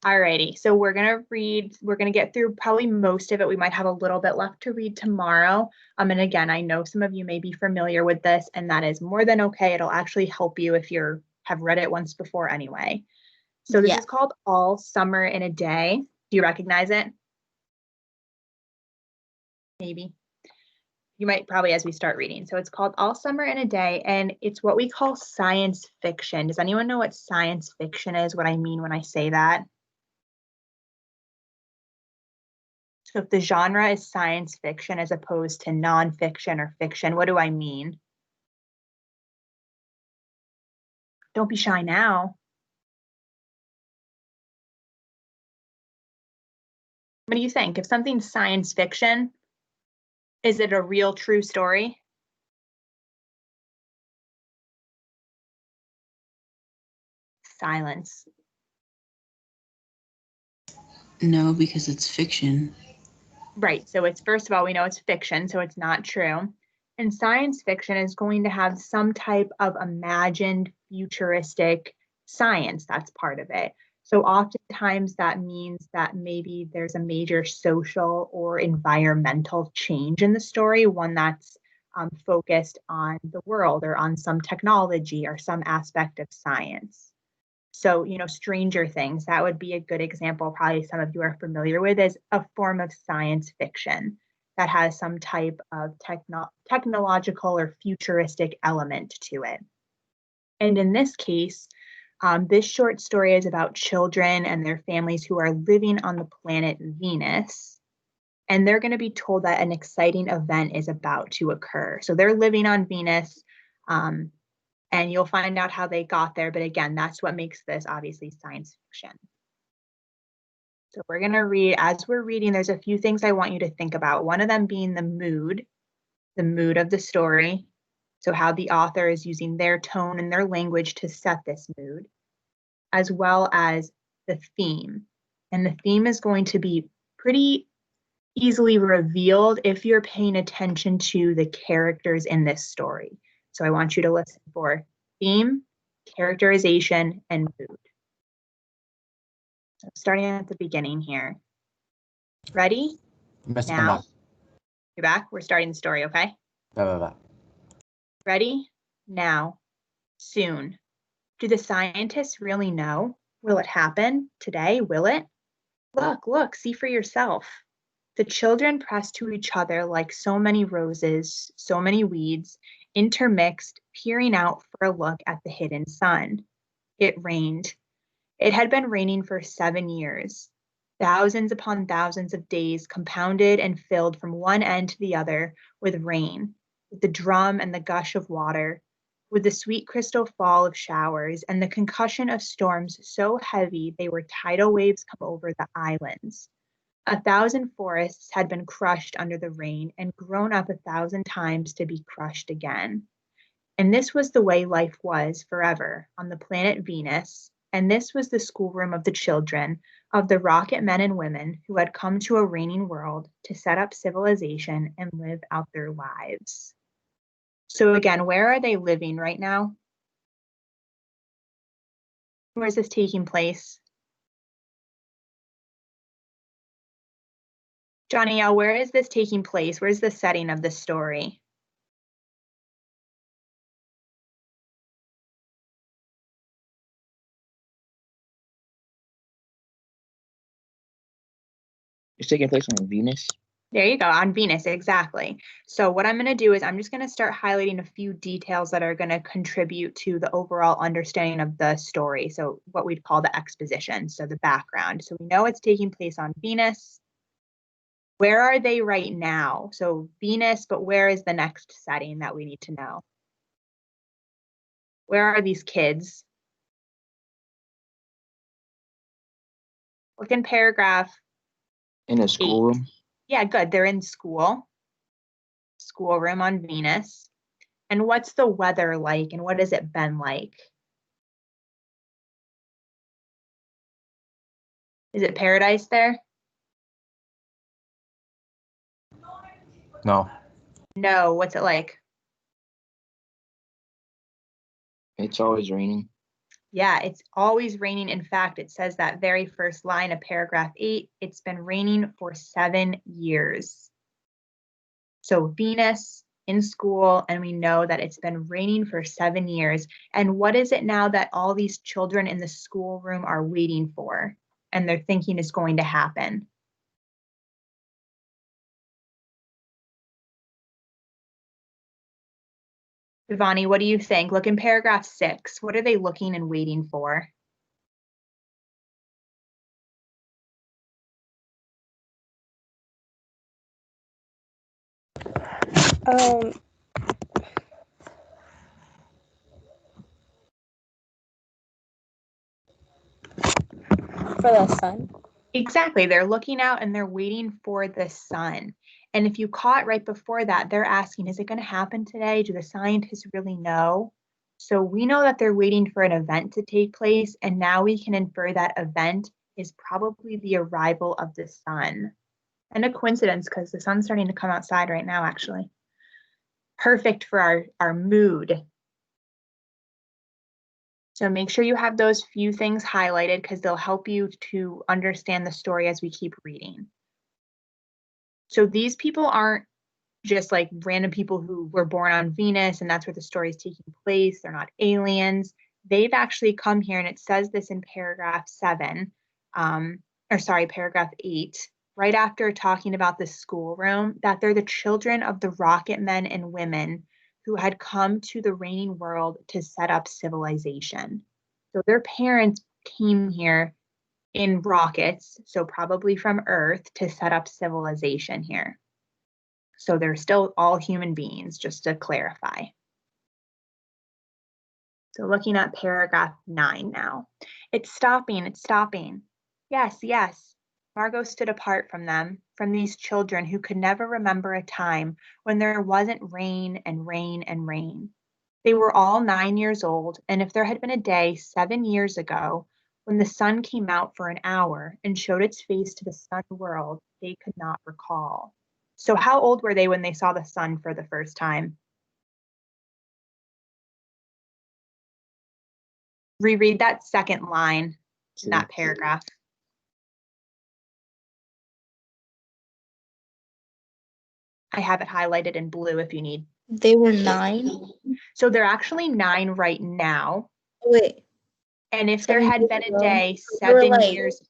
Alrighty, so we're gonna get through probably most of it. We might have a little bit left to read tomorrow. And again, I know some of you may be familiar with this, and that is more than okay. It'll actually help you if you have read it once before anyway. So this is called All Summer in a Day. Do you recognize it? Maybe. You might probably as we start reading. So it's called All Summer in a Day, and it's what we call science fiction. Does anyone know what science fiction is? What I mean when I say that? So if the genre is science fiction as opposed to nonfiction or fiction, what do I mean? Don't be shy now. What do you think? If something's science fiction, is it a real true story? Silence. No, because it's fiction. Right. So it's, first of all, we know it's fiction, so it's not true. And science fiction is going to have some type of imagined futuristic science that's part of it. So oftentimes that means that maybe there's a major social or environmental change in the story, one that's focused on the world or on some technology or some aspect of science. So, Stranger Things, that would be a good example, probably some of you are familiar with, as a form of science fiction that has some type of technological or futuristic element to it. And in this case, this short story is about children and their families who are living on the planet Venus. And they're going to be told that an exciting event is about to occur. So they're living on Venus. And you'll find out how they got there. But again, that's what makes this obviously science fiction. So we're going to read, as we're reading, there's a few things I want you to think about. One of them being the mood of the story. So how the author is using their tone and their language to set this mood, as well as the theme. And the theme is going to be pretty easily revealed if you're paying attention to the characters in this story. So I want you to listen for theme, characterization, and mood. So starting at the beginning here. Ready? Yes, now. I'm You're back? We're starting the story, okay? back. Ready? Now. Soon. Do the scientists really know? Will it happen today? Will it? Look, see for yourself. The children pressed to each other like so many roses, so many weeds, intermixed, peering out for a look at the hidden sun. It rained. It had been raining for 7 years. Thousands upon thousands of days compounded and filled from one end to the other with rain, with the drum and the gush of water, with the sweet crystal fall of showers and the concussion of storms so heavy they were tidal waves come over the islands. 1,000 forests had been crushed under the rain and grown up 1,000 times to be crushed again. And this was the way life was forever on the planet Venus, and this was the schoolroom of the children, of the rocket men and women who had come to a raining world to set up civilization and live out their lives. So again, where are they living right now? Where is this taking place? Johnny L., where is this taking place? Where's the setting of the story? It's taking place on Venus. There you go, on Venus, exactly. So what I'm going to do is I'm just going to start highlighting a few details that are going to contribute to the overall understanding of the story. So what we'd call the exposition, so the background. So we know it's taking place on Venus. Where are they right now? So Venus, but where is the next setting that we need to know? Where are these kids? Look in paragraph. In a schoolroom. Yeah, good. They're in school. Schoolroom on Venus. And what's the weather like and what has it been like? Is it paradise there? No. No, what's it like? It's always raining. Yeah, it's always raining. In fact, it says that very first line of paragraph 8, it's been raining for 7 years. So Venus in school, and we know that it's been raining for 7 years. And what is it now that all these children in the schoolroom are waiting for and they're thinking is going to happen? Ivani, what do you think? Look in paragraph 6. What are they looking and waiting for? For the sun. Exactly. They're looking out and they're waiting for the sun. And if you caught right before that, they're asking, is it going to happen today? Do the scientists really know? So we know that they're waiting for an event to take place. And now we can infer that event is probably the arrival of the sun. And a coincidence because the sun's starting to come outside right now, actually. Perfect for our mood. So make sure you have those few things highlighted because they'll help you to understand the story as we keep reading. So these people aren't just like random people who were born on Venus and that's where the story is taking place. They're not aliens. They've actually come here, and it says this in paragraph 7, paragraph 8, right after talking about the schoolroom, that they're the children of the rocket men and women who had come to the reigning world to set up civilization. So their parents came here in rockets, so probably from Earth, to set up civilization here. So they're still all human beings, just to clarify. So looking at paragraph 9 now. It's stopping. Yes, yes. Margot stood apart from them, from these children who could never remember a time when there wasn't rain and rain and rain. They were all 9 years old, and if there had been a day 7 years ago when the sun came out for an hour and showed its face to the sun world, they could not recall. So how old were they when they saw the sun for the first time? Reread that second line in that paragraph. I have it highlighted in blue if you need. They were 9. So they're actually 9 right now. Wait. And if there had been a day They were 7 years.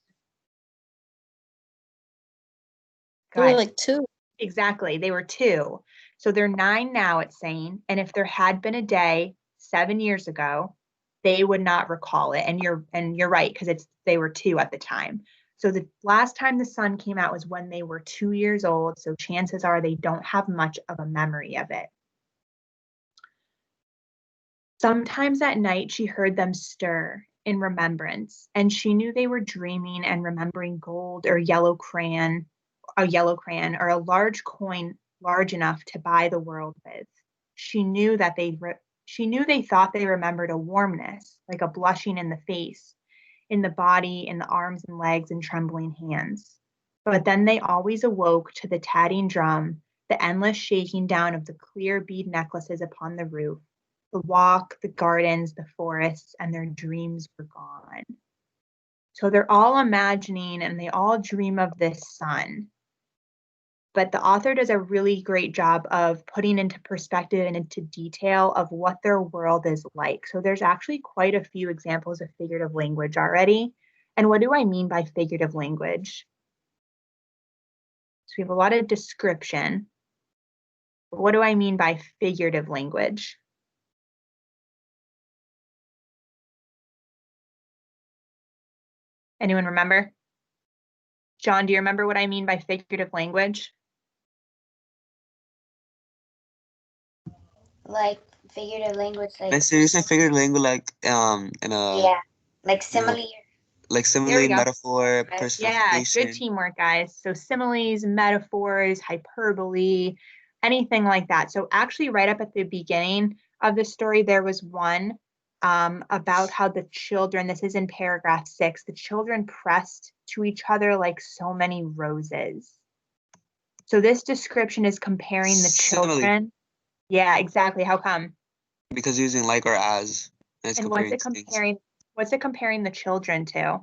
They were like 2. Exactly. They were 2. So they're 9 now, it's saying. And if there had been a day 7 years ago, they would not recall it. And you're right, because they were 2 at the time. So the last time the sun came out was when they were 2 years old. So chances are they don't have much of a memory of it. Sometimes at night she heard them stir in remembrance, and she knew they were dreaming and remembering gold or a yellow crayon, or a large coin large enough to buy the world with. She knew they thought they remembered a warmness, like a blushing in the face, in the body, in the arms and legs, and trembling hands. But then they always awoke to the tatting drum, the endless shaking down of the clear bead necklaces upon the roof, the walk, the gardens, the forests, and their dreams were gone. So they're all imagining and they all dream of this sun. But the author does a really great job of putting into perspective and into detail of what their world is like. So there's actually quite a few examples of figurative language already. And what do I mean by figurative language? So we have a lot of description. But what do I mean by figurative language? Anyone remember? John, do you remember what I mean by figurative language? Like figurative language, like Like seriously, figurative language, like in a yeah, like simile. like There we simile, go. metaphor, Yeah, personification. Good teamwork, guys. So similes, metaphors, hyperbole, anything like that. So actually right up at the beginning of the story, there was one about how the children, this is in paragraph 6, the children pressed to each other like so many roses. So this description is comparing the children. Yeah, exactly. How come? Because using like or as. And it's And what's comparing it things. comparing? What's it comparing the children to?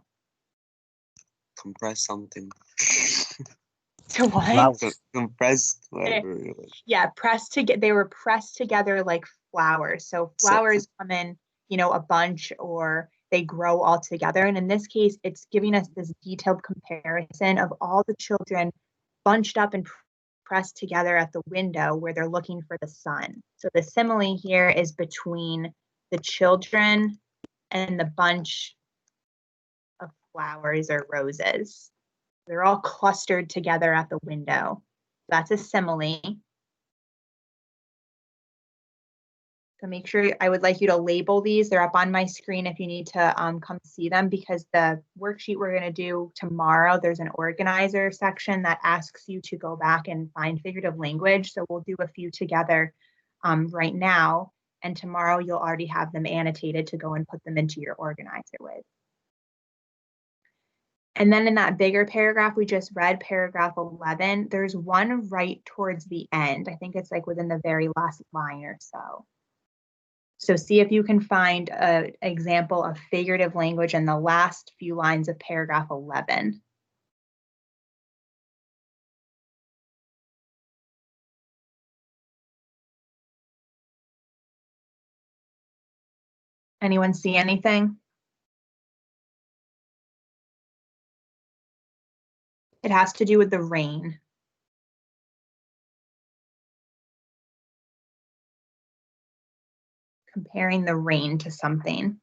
Compress something. To what? Flowers. Compressed, whatever it was. Yeah, pressed together. They were pressed together like flowers. So flowers come in, a bunch, or they grow all together. And in this case, it's giving us this detailed comparison of all the children bunched up and pressed together at the window where they're looking for the sun. So the simile here is between the children and the bunch of flowers or roses. They're all clustered together at the window. That's a simile. So make sure, I would like you to label these. They're up on my screen if you need to come see them, because the worksheet we're going to do tomorrow, there's an organizer section that asks you to go back and find figurative language. So we'll do a few together right now, and tomorrow you'll already have them annotated to go and put them into your organizer with. And then in that bigger paragraph we just read, paragraph 11, there's one right towards the end. I think it's like within the very last line or so. So see if you can find an example of figurative language in the last few lines of paragraph 11. Anyone see anything? It has to do with the rain. Comparing the rain to something.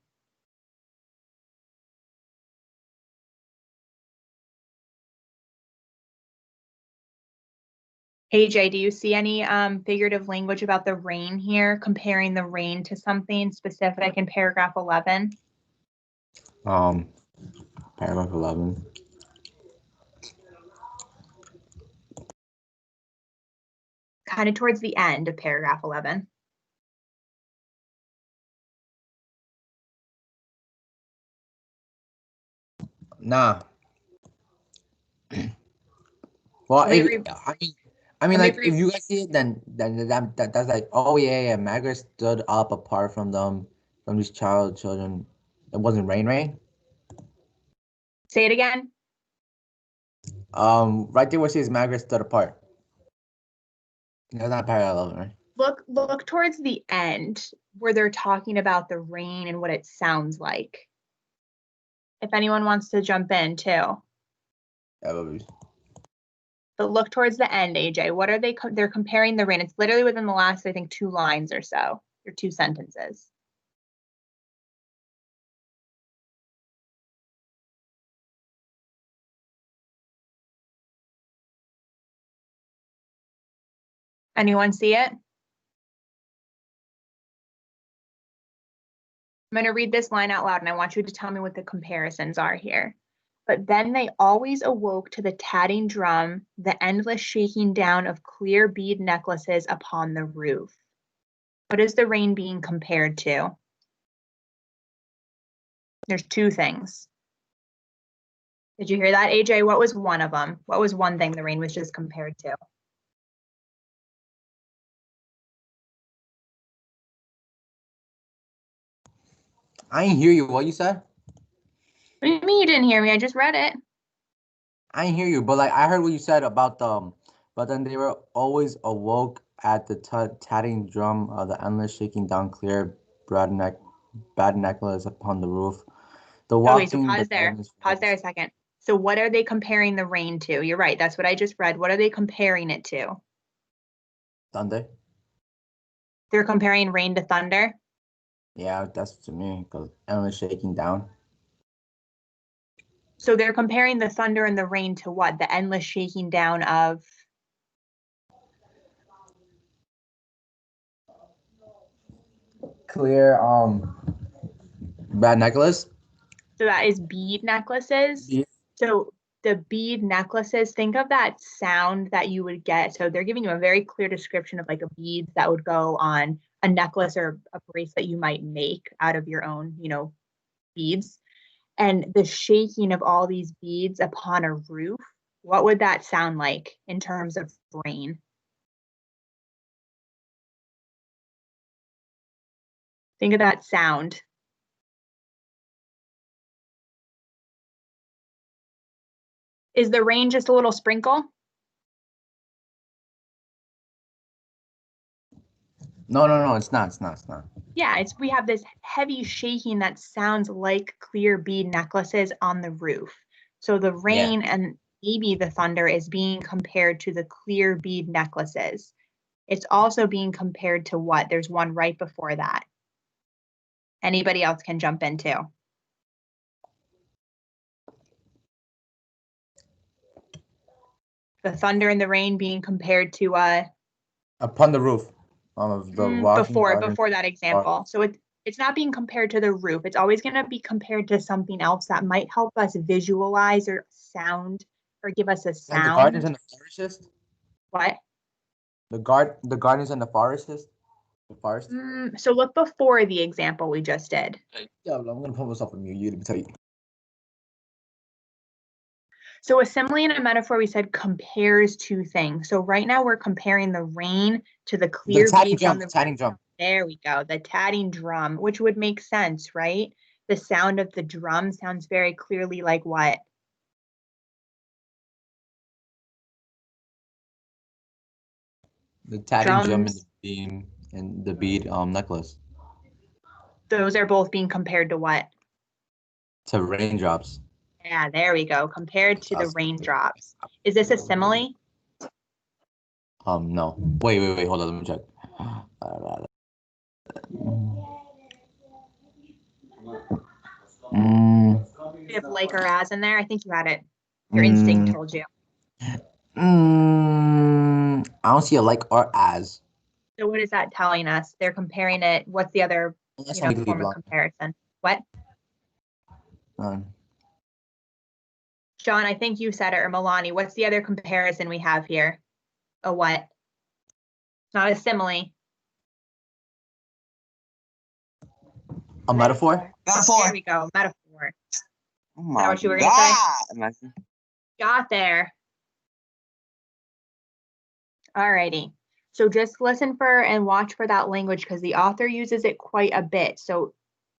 AJ, do you see any figurative language about the rain here, comparing the rain to something specific in paragraph 11? Paragraph 11. Kind of towards the end of paragraph 11. Nah. Well, like if you guys see it, then that's like, oh yeah, Margaret stood up apart from these children. It wasn't rain. Say it again. Right there where it says Margaret stood apart. That's not paragraph 11, right? Look towards the end where they're talking about the rain and what it sounds like. If anyone wants to jump in too. But look towards the end, AJ. What are they? They're comparing the rain. It's literally within the last, I think, 2 lines or so, or 2 sentences. Anyone see it? I'm going to read this line out loud, and I want you to tell me what the comparisons are here. But then they always awoke to the tatting drum, the endless shaking down of clear bead necklaces upon the roof. What is the rain being compared to? There's 2 things. Did you hear that, AJ? What was one of them? What was one thing the rain was just compared to? I didn't hear you. What you said? What do you mean you didn't hear me? I just read it. I didn't hear you, but like I heard what you said about but then they were always awoke at the tatting drum of the endless shaking down clear bad necklace upon the roof. The walking. Okay, so pause there. Pause there a second. So what are they comparing the rain to? You're right. That's what I just read. What are they comparing it to? Thunder. They're comparing rain to thunder? Yeah, that's to me, because endless shaking down. So they're comparing the thunder and the rain to what? The endless shaking down of? Clear, bad necklace. So that is bead necklaces. Yeah. So the bead necklaces, think of that sound that you would get. So they're giving you a very clear description of like a bead that would go on a necklace or a bracelet you might make out of your own, beads. And the shaking of all these beads upon a roof, what would that sound like in terms of rain? Think of that sound. Is the rain just a little sprinkle? No, it's not. Yeah, we have this heavy shaking that sounds like clear bead necklaces on the roof. So the rain and maybe the thunder is being compared to the clear bead necklaces. It's also being compared to what? There's one right before that. Anybody else can jump in too. The thunder and the rain being compared to Upon the roof of the walking garden. before that example. So it's not being compared to the roof. It's always going to be compared to something else that might help us visualize or sound or give us a sound. Like the gardens and the forest. What? The gardens and the forest. The forest. So look before the example we just did. Yeah, I'm gonna put myself on mute. Let me tell you. So a simile and a metaphor, we said, compares two things. So right now we're comparing the rain to the clear beads on the tatting drum. There we go, the tatting drum, which would make sense, right? The sound of the drum sounds very clearly like what? The tatting drum and the bead necklace. Those are both being compared to what? To raindrops. Yeah, there we go. Compared to the raindrops. Is this a simile? No. Wait. Hold on. Let me check. You have like or as in there? I think you had it. Your instinct told you. I don't see a like or as. So what is that telling us? They're comparing it. What's the other form of comparison? What? John, I think you said it, or Milani. What's the other comparison we have here? A what? It's not a simile. A metaphor? Metaphor. There we go. Metaphor. Oh my Is that what you were gonna say? God. Got there. Alrighty. So just listen for and watch for that language because the author uses it quite a bit. So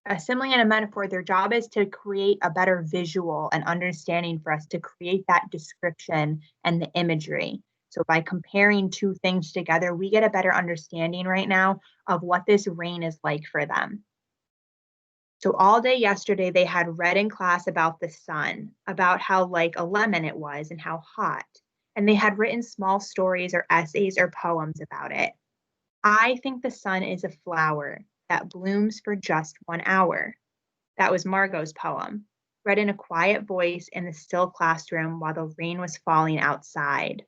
a simile and a metaphor, their job is to create a better visual and understanding for us to create that description and the imagery. So by comparing two things together, we get a better understanding right now of what this rain is like for them. So all day yesterday, they had read in class about the sun, about how like a lemon it was and how hot. And they had written small stories or essays or poems about it. I think the sun is a flower that blooms for just 1 hour. That was Margot's poem, read in a quiet voice in the still classroom while the rain was falling outside.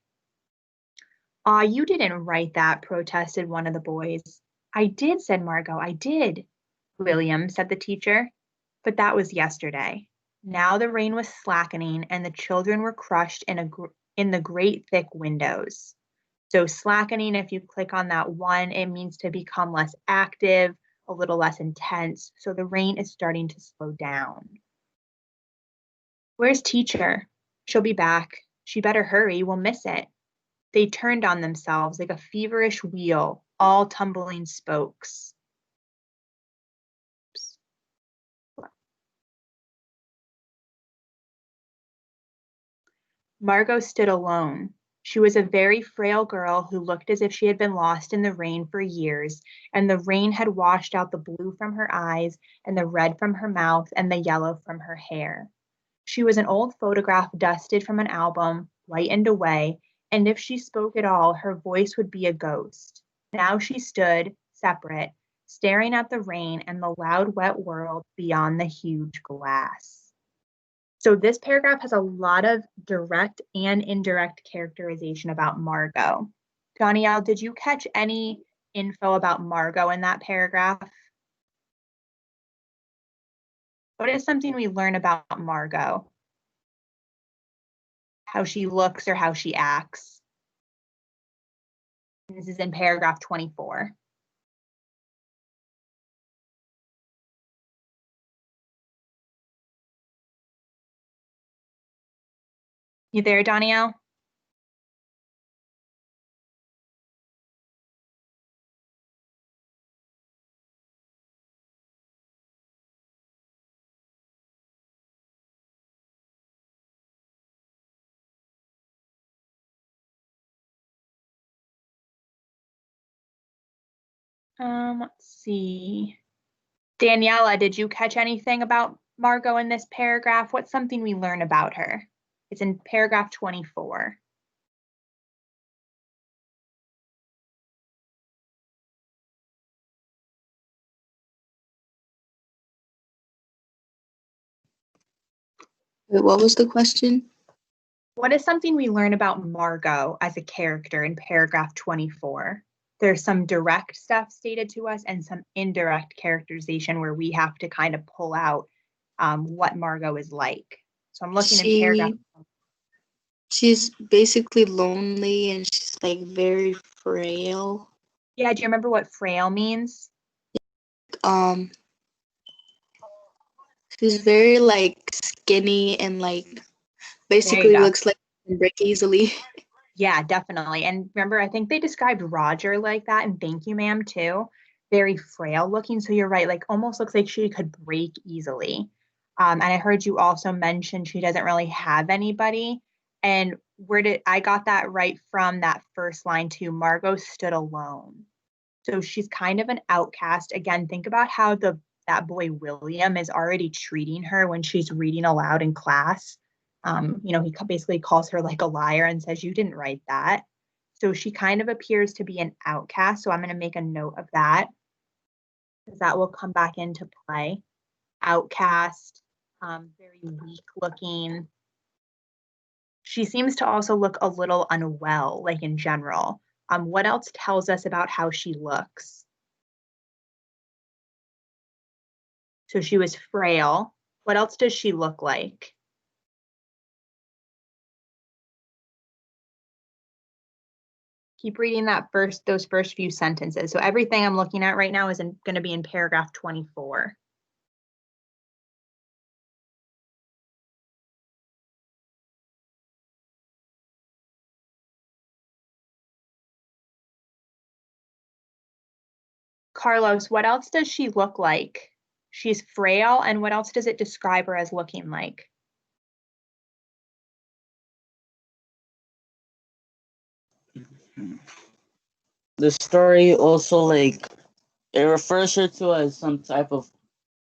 "Aw, you didn't write that," protested one of the boys. "I did," said Margot. "I did." "William," said the teacher. But that was yesterday. Now the rain was slackening and the children were crushed in the great thick windows. So slackening, if you click on that one, it means to become less active, a little less intense. So the rain is starting to slow down. "Where's teacher? She'll be back. She better hurry, we'll miss it." They turned on themselves like a feverish wheel, all tumbling spokes. Margot stood alone. She was a very frail girl who looked as if she had been lost in the rain for years, and the rain had washed out the blue from her eyes, and the red from her mouth, and the yellow from her hair. She was an old photograph dusted from an album, whitened away, and if she spoke at all, her voice would be a ghost. Now she stood, separate, staring at the rain and the loud, wet world beyond the huge glass. So this paragraph has a lot of direct and indirect characterization about Margot. Danielle, did you catch any info about Margot in that paragraph? What is something we learn about Margot? How she looks or how she acts? This is in paragraph 24. You there, Danielle? Let's see. Daniela, did you catch anything about Margot in this paragraph? What's something we learn about her? It's in paragraph 24. Wait, what was the question? What is something we learn about Margot as a character in paragraph 24? There's some direct stuff stated to us and some indirect characterization where we have to kind of pull out what Margot is like. So I'm looking in paragraph. She's basically lonely and she's like very frail. Yeah, do you remember what frail means? She's very like skinny and like basically looks like she can break easily. Yeah, definitely. And remember, I think they described Roger like that in Thank You, Ma'am, too. Very frail looking. So you're right, like almost looks like she could break easily. And I heard you also mention she doesn't really have anybody. And I got that right from that first line too. Margot stood alone. So she's kind of an outcast. Again, think about how that boy William is already treating her when she's reading aloud in class. He basically calls her like a liar and says, you didn't write that. So she kind of appears to be an outcast. So I'm going to make a note of that because that will come back into play. Outcast, very weak looking. She seems to also look a little unwell, like in general. What else tells us about how she looks? So she was frail. What else does she look like? Keep reading those first few sentences. So everything I'm looking at right now is going to be in paragraph 24. Carlos, what else does she look like? She's frail, and what else does it describe her as looking like? The story also like it refers her to as some type of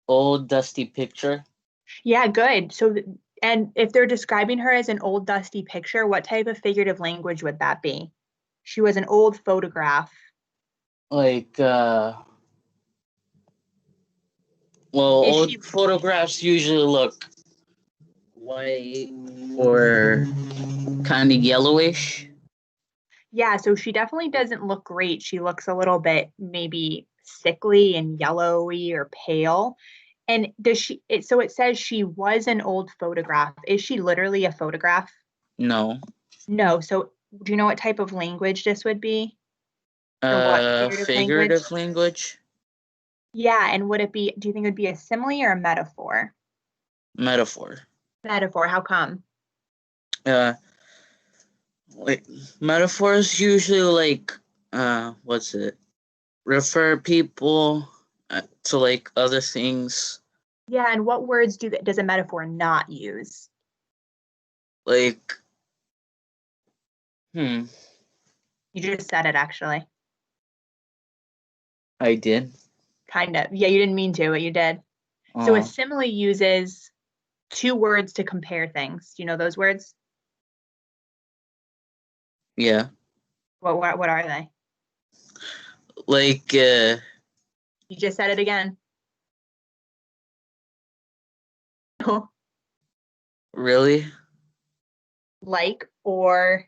old dusty picture. Yeah, good. So, and if they're describing her as an old dusty picture, what type of figurative language would that be? She was an old photograph. Like old photographs usually look white or kind of yellowish. Yeah, so she definitely doesn't look great. She looks a little bit maybe sickly and yellowy or pale. And so it says she was an old photograph. Is she literally a photograph? No. No. So do you know what type of language this would be? Figurative language? Yeah, and do you think it would be a simile or a metaphor? Metaphor. Metaphor, how come? Metaphors usually like refer people to like other things. Yeah, and what words does a metaphor not use? Like You just said it, actually. I did. Kind of. Yeah, you didn't mean to, but you did. So a simile uses two words to compare things. Do you know those words? Yeah. What are they? Like you just said it again. Really? Like or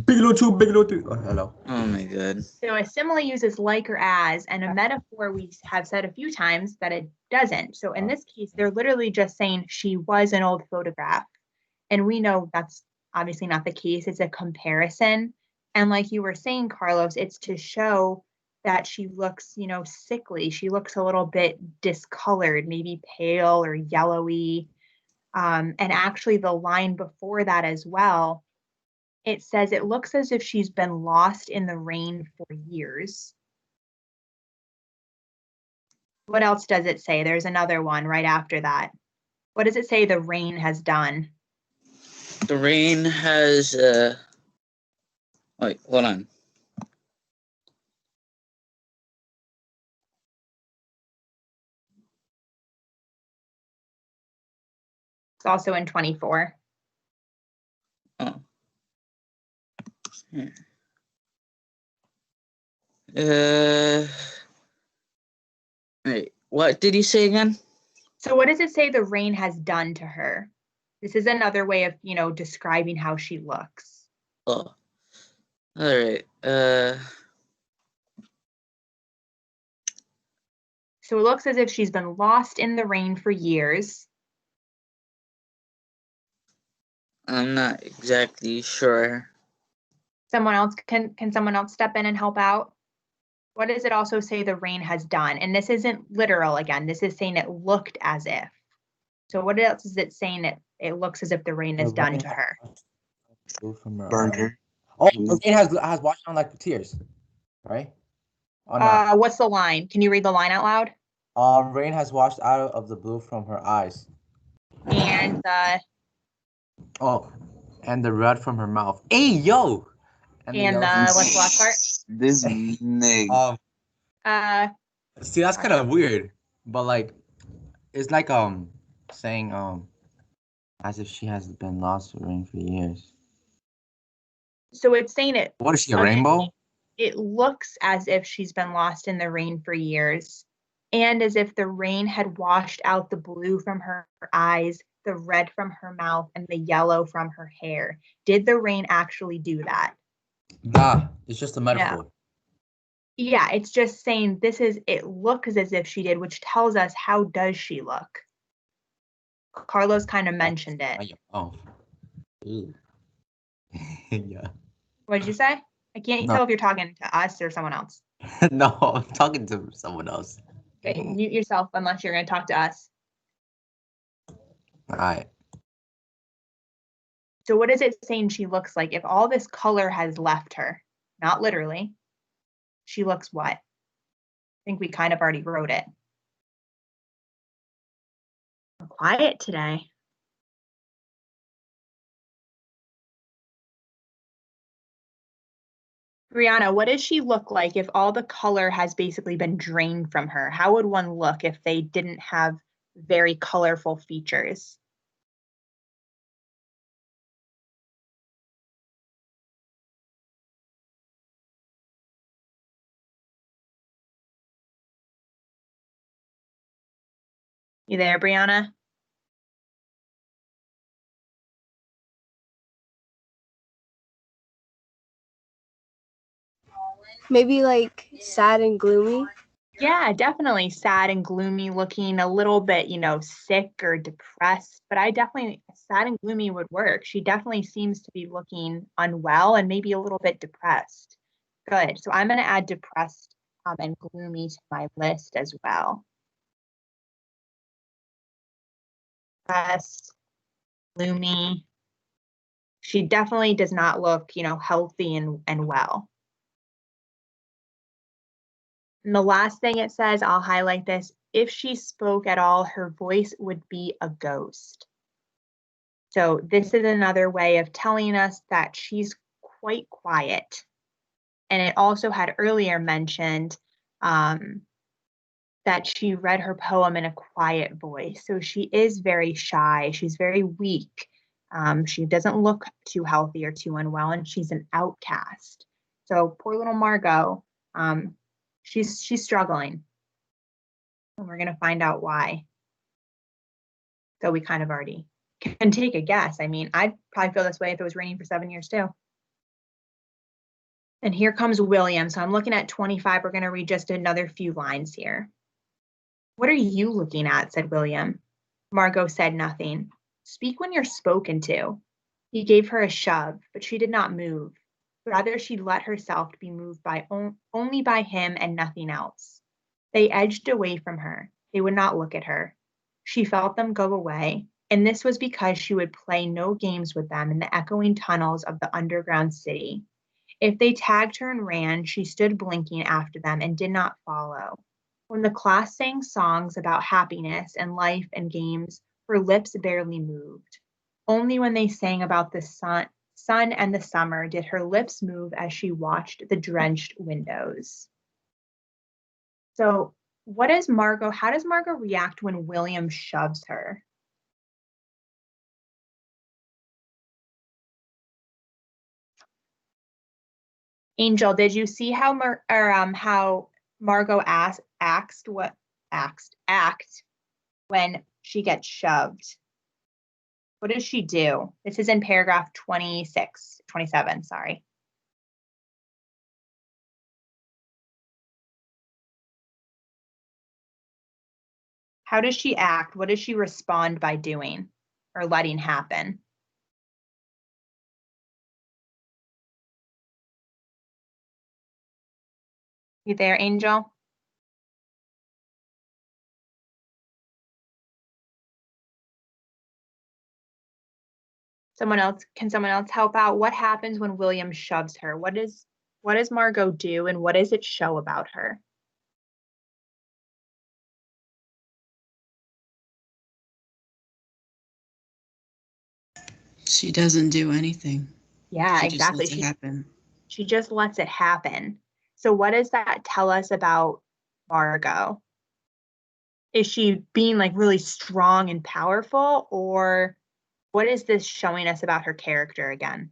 Bigelow 2, Bigelow 2. Oh, hello. Oh my god. So a simile uses like or as, and a metaphor we have said a few times that it doesn't. So in this case, they're literally just saying she was an old photograph. And we know that's obviously not the case. It's a comparison. And like you were saying, Carlos, it's to show that she looks, sickly. She looks a little bit discolored, maybe pale or yellowy. And actually the line before that as well, it says it looks as if she's been lost in the rain for years. What else does it say? There's another one right after that. What does it say the rain has done? The rain has wait, hold on. It's also in 24. Oh. Uh, wait, what did you say again? So what does it say the rain has done to her? This is another way of, describing how she looks. Oh, all right. So it looks as if she's been lost in the rain for years. I'm not exactly sure. Someone else can someone else step in and help out? What does it also say the rain has done? And this isn't literal again. This is saying it looked as if. So what else is it saying it looks as if the rain has done to her? Burned her. Oh, the rain has washed down like the tears, right? Oh no. What's the line? Can you read the line out loud? Rain has washed out of the blue from her eyes. And Oh, and the red from her mouth. Hey yo. what's the last part? This nigga. See, that's kind of weird, but like, it's like saying as if she has been lost in the rain for years. So it's saying it. What is she, a rainbow? It looks as if she's been lost in the rain for years, and as if the rain had washed out the blue from her eyes, the red from her mouth, and the yellow from her hair. Did the rain actually do that? Nah, it's just a metaphor. Yeah, it's just saying it looks as if she did, which tells us how does she look? Carlos kind of mentioned it. Oh. Yeah. What did you say? I can't tell if you're talking to us or someone else. No, I'm talking to someone else. Okay, mute yourself unless you're going to talk to us. All right. So what is it saying she looks like? If all this color has left her, not literally, she looks what? I think we kind of already wrote it. We're quiet today. Brianna, what does she look like if all the color has basically been drained from her? How would one look if they didn't have very colorful features? You there, Brianna? Maybe like sad and gloomy. Yeah, definitely sad and gloomy looking, a little bit, sick or depressed, but sad and gloomy would work. She definitely seems to be looking unwell and maybe a little bit depressed. Good. So I'm going to add depressed and gloomy to my list as well. Depressed, gloomy. She definitely does not look, healthy and well. And the last thing it says, I'll highlight this, if she spoke at all, her voice would be a ghost. So this is another way of telling us that she's quite quiet. And it also had earlier mentioned that she read her poem in a quiet voice. So she is very shy. She's very weak. She doesn't look too healthy or too unwell, and she's an outcast. So poor little Margot, she's struggling. And we're going to find out why. So we kind of already can take a guess. I mean, I'd probably feel this way if it was raining for 7 years too. And here comes William. So I'm looking at 25. We're going to read just another few lines here. What are you looking at? Said William. Margot said nothing. Speak when you're spoken to. He gave her a shove, but she did not move. Rather, she let herself be moved by only by him and nothing else. They edged away from her. They would not look at her. She felt them go away, and this was because she would play no games with them in the echoing tunnels of the underground city. If they tagged her and ran, she stood blinking after them and did not follow. When the class sang songs about happiness and life and games, her lips barely moved. Only when they sang about the sun and the summer did her lips move as she watched the drenched windows. So how does Margot react when William shoves her? Angel, did you see how how Margot act when she gets shoved? What does she do? This is in paragraph 27, sorry. How does she act? What does she respond by doing or letting happen? You there, Angel? Can someone else help out? What happens when William shoves her? What does Margot do and what does it show about her? She doesn't do anything. Yeah, She exactly. just lets it happen. She just lets it happen. So what does that tell us about Margot? Is she being like really strong and powerful, or what is this showing us about her character again?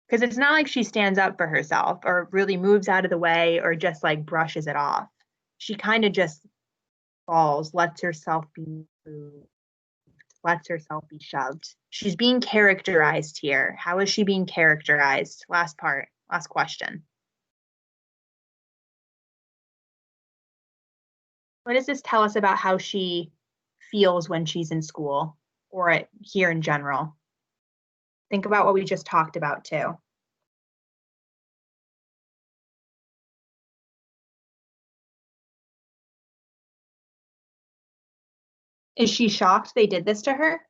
Because it's not like she stands up for herself or really moves out of the way or just like brushes it off. She kind of just falls, lets herself be moved, lets herself be shoved. She's being characterized here. How is she being characterized? Last question. What does this tell us about how she feels when she's in school or here in general? Think about what we just talked about too. Is she shocked they did this to her?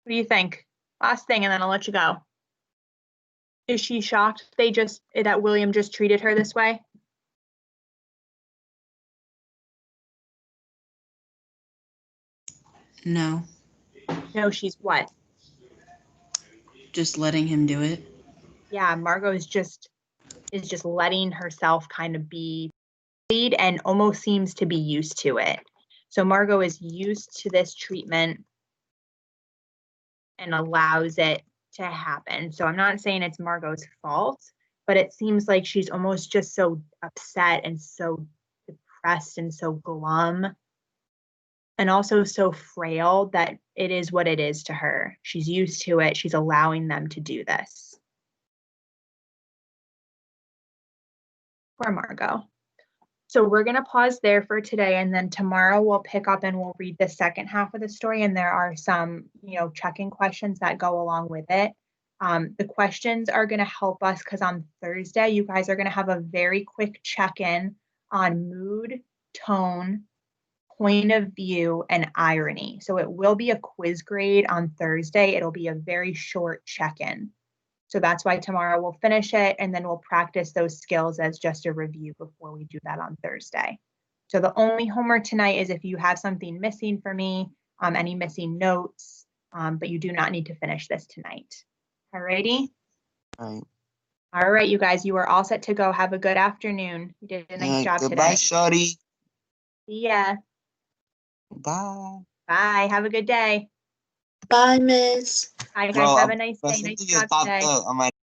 What do you think? Last thing, and then I'll let you go. Is she shocked that William just treated her this way? No, No, she's what? just letting him do it. Yeah, Margot is just letting herself kind of be lead and almost seems to be used to it. So Margot is used to this treatment and allows it to happen. So I'm not saying it's Margot's fault, but it seems like she's almost just so upset and so depressed and so glum and also so frail that it is what it is to her. She's used to it. She's allowing them to do this. Poor Margot. So we're going to pause there for today, and then tomorrow we'll pick up and we'll read the second half of the story, and there are some, check-in questions that go along with it. The questions are going to help us because on Thursday, you guys are going to have a very quick check-in on mood, tone, point of view, and irony. So it will be a quiz grade on Thursday. It'll be a very short check-in. So that's why tomorrow we'll finish it and then we'll practice those skills as just a review before we do that on Thursday. So the only homework tonight is if you have something missing for me, any missing notes, but you do not need to finish this tonight. All righty? Right. All right, you guys, you are all set to go. Have a good afternoon. You did a nice job Goodbye, today. shorty. See ya. Bye. Bye. Have a good day. Bye, Miss. Bye, guys. Bro, Have a nice day. something Nice just job popped today. up on my